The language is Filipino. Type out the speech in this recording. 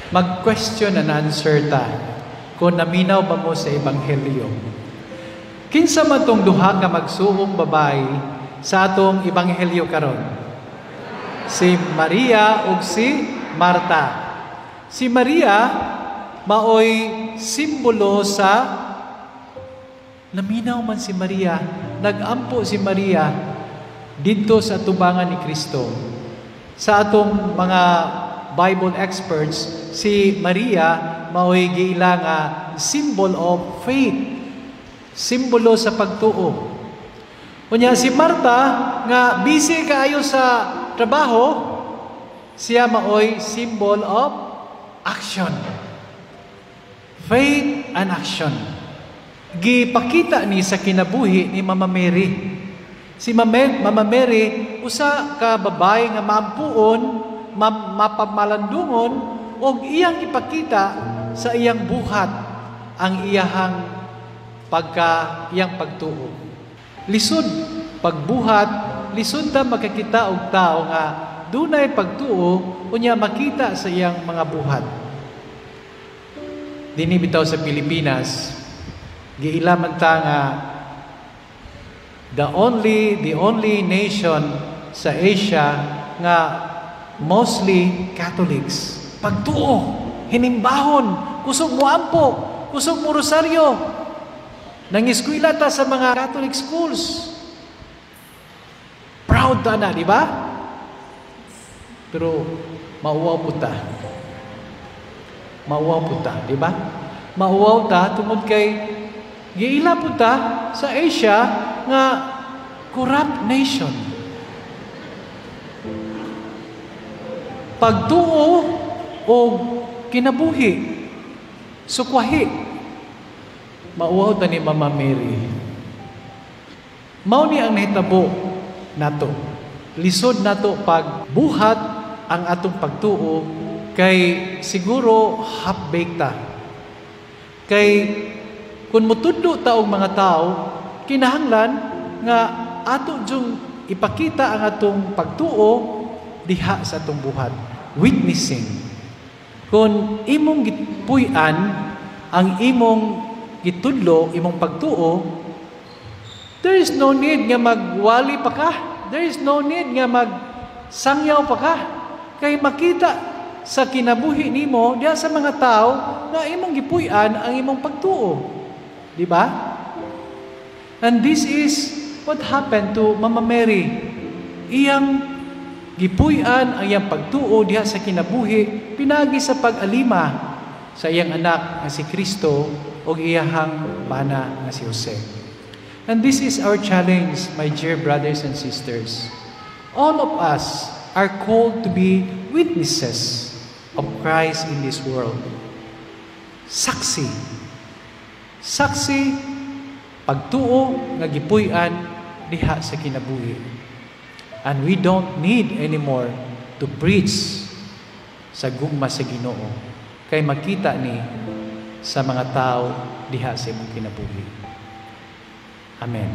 Mag-question and answer ta kung naminaw ba mo sa Ebanghelyo. Kinsa man tong duha ka magsuong babae sa atong Ebanghelyo karon? Si Maria ug si Marta. Si Maria maoy simbolo sa naminaw man si Maria, nagampo si Maria didto sa tubangan ni Kristo. Sa atong mga Bible experts, si Maria maoy giila nga symbol of faith, simbolo sa pagtuo. Unya si Marta nga busy kaayo sa trabaho, siya maoy symbol of action. Faith and action. Gipakita ni sa kinabuhi ni Mama Mary. Si Mama Mary usa ka babae nga maampuon, mapamalandungon, og iyang ipakita sa iyang buhat ang iyang pagtuo. Lisod pagbuhat, lisod ta makakita og tao nga dunay pagtuo unya makita sa iyang mga buhat. Dinhi bitaw sa Pilipinas, giilaman ta nga the only nation sa Asia nga mostly Catholics. Pagtuo, hinimbahon, kusog mo ampo, kusog mo rosaryo. Nangiskwela ta sa mga Catholic schools. Proud ta na, di ba? Pero mauwaw po ta. Mauwaw po ta, di ba? Mauwaw ta tungod kay giila po ta sa Asia nga corrupt nation. Pagtuo o kinabuhi, sukwahi, mauwaw ta ni Mama Mary. Mao ni ang nahitabo nato. Lisod nato pagbuhat ang atong pagtuo kay siguro half-baked ta. Kay kung mutudlo ta og mga tao, kinahanglan nga ato jung ipakita ang atong pagtuo diha sa atong buhat. Witnessing. Kung imong gipuy-an ang imong gitudlo, imong pagtuo, there is no need nga magwali pa ka. There is no need nga magsangyaw pa ka. Kay makita sa kinabuhi nimo diha sa mga tao na imong gipuy-an ang imong pagtuo. Di ba? And this is what happened to Mama Mary. Iyang gipuy-an ang iyang pagtuo diha sa kinabuhi pinagi sa pag-alima sa iyang anak nga si Kristo o iyahang bana nga si Jose. And this is our challenge, my dear brothers and sisters. All of us are called to be witnesses of Christ in this world. Saksi. Saksi, pagtuo nga gipuy-an diha sa kinabuhi. And we don't need anymore to preach sa gugma sa Ginoo kay makita ni sa mga tao diha sa imong kinabuhi. Amen.